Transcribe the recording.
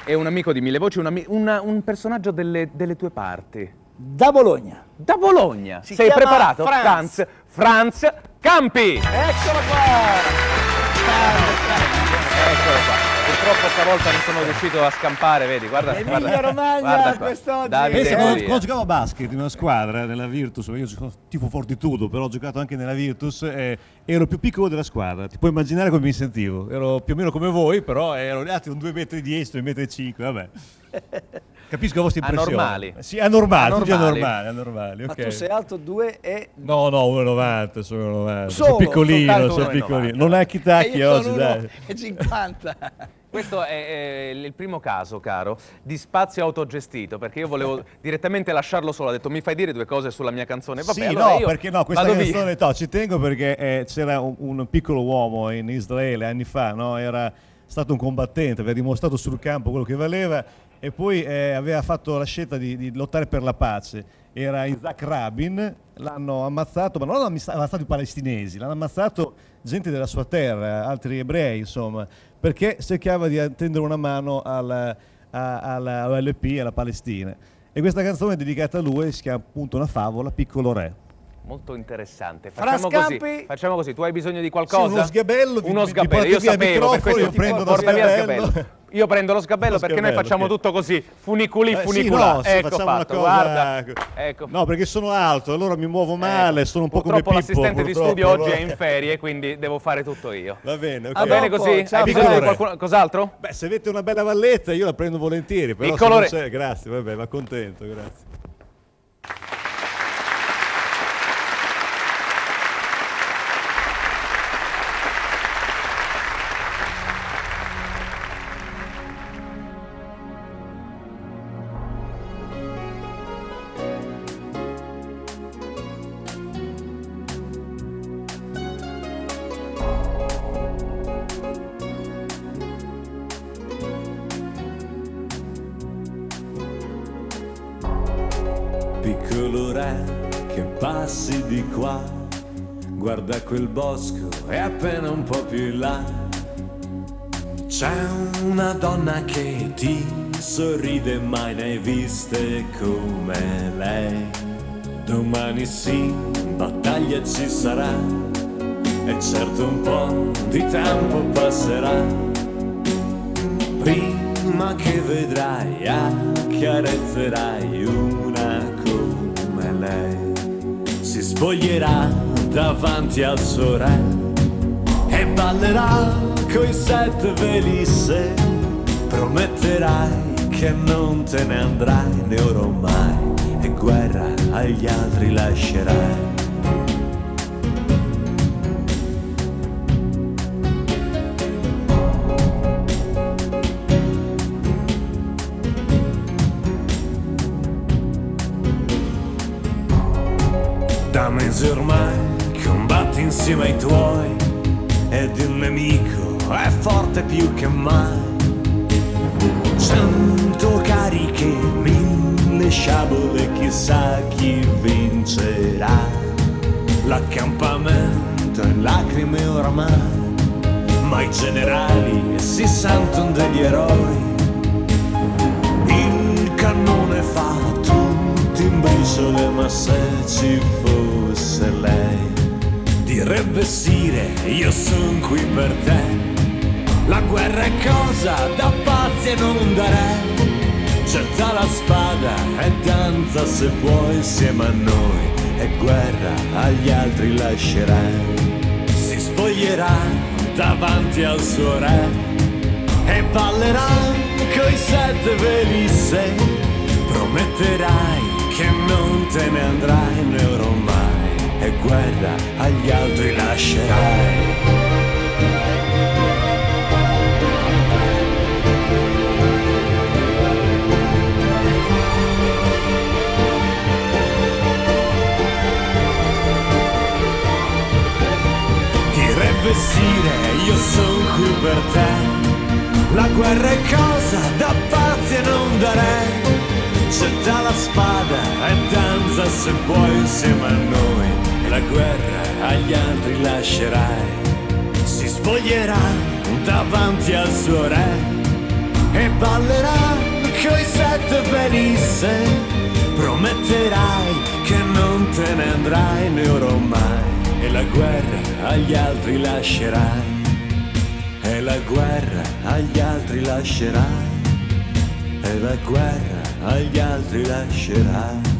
è un amico di Mille Voci, un personaggio delle tue parti. Da Bologna. Da Bologna. Si Sei chiama preparato? Franz. Franz Campi. Eccolo qua. Eccolo qua. Purtroppo stavolta non sono riuscito a scampare, vedi, guarda. Emilia Romagna guarda qua. quest'oggi. Davide Pensa, Golia. quando giocavo a basket in una squadra, nella Virtus, io sono tifo Fortitudo, però ho giocato anche nella Virtus e ero più piccolo della squadra. Ti puoi immaginare come mi sentivo? Ero più o meno come voi, però ero gli altri 2,10 m, 2,5 m, vabbè. Capisco la vostra impressione. Anormali. Sì, anormali, tutti Anormali. anormali, Ma ok. tu sei alto 2 e... No, 1,90, sono 1,90. Solo, Sono piccolino, soltanto sono 1,90. piccolino. Non hai chitacchi io oggi, sono dai. 1,50. Questo è il primo caso, caro, di spazio autogestito, perché io volevo direttamente lasciarlo solo. Ho detto, mi fai dire due cose sulla mia canzone? Vabbè, Sì, allora no, io perché no, questa vado via. canzone no, ci tengo perché c'era un piccolo uomo in Israele anni fa, no? Era stato un combattente, aveva dimostrato sul campo quello che valeva e poi aveva fatto la scelta di lottare per la pace. Era Isaac Rabin, l'hanno ammazzato, ma non l'hanno ammazzato i palestinesi, l'hanno ammazzato gente della sua terra, altri ebrei, insomma, perché cercava di tendere una mano all'OLP, alla Palestina. E questa canzone è dedicata a lui, si chiama appunto Una favola, Piccolo Re. Molto interessante. Franz Campi. Facciamo così, tu hai bisogno di qualcosa? Sì, uno sgabello, Uno vi sgabello, porti io via il sapevo, per microfono, questo io prendo lo porta via il sgabello. sgabello. Io prendo lo sgabello Lo perché noi sgabello, facciamo ok. tutto così, funiculi, Sì, funicula. no, sì, Ecco facciamo una fatto, cosa- guarda. Ecco. No, perché sono alto, allora mi muovo male, sono un po' come Purtroppo Pippo. l'assistente di purtroppo, studio oggi no? è in ferie, quindi devo fare tutto io. Va bene, ok. Va bene dopo, così? ciao, Hai bisogno di Piccolo Re. qualcuno, cos'altro? Beh, se avete una bella valletta io la prendo volentieri, però Piccolo se Re. non c'è, grazie, vabbè, ma contento, grazie. Piccolo re che passi di qua, guarda quel bosco, è appena un po' più in là. C'è una donna che ti sorride, mai ne hai viste come lei. Domani sì, battaglia ci sarà, e certo un po' di tempo passerà, prima che vedrai, accarezzerai una come lei. Si spoglierà davanti al suo re e ballerà coi 7 veli se prometterai che non te ne andrai né ora o mai, e guerra agli altri lascerai. Da mesi ormai combatti insieme ai tuoi ed il nemico è forte più che mai. 100 cariche, 1000 sciabole, chissà chi vincerà. L'accampamento è in lacrime oramai, ma i generali si sentono degli eroi. Il cannone fa tutti in briciole, ma se ci fosse lei direbbe Sire, io son qui per te. La guerra è cosa da pazzi e non da re. Getta la spada e danza se vuoi insieme a noi, e guerra agli altri lascerai. Si spoglierà davanti al suo re e ballerà coi 7 veli se prometterai che non te ne andrai né ora o mai, e guerra agli altri lascerai. Direbbe Sire, io son qui per te. La guerra è cosa da pazzi e non da re. Getta la spada e danza se vuoi insieme a noi, e la guerra agli altri lascerai. Si spoglierà davanti al suo re e ballerà ferisse, prometterai che non te ne andrai né ormai, e la guerra agli altri lascerai, e la guerra agli altri lascerai, e la guerra agli altri lascerai.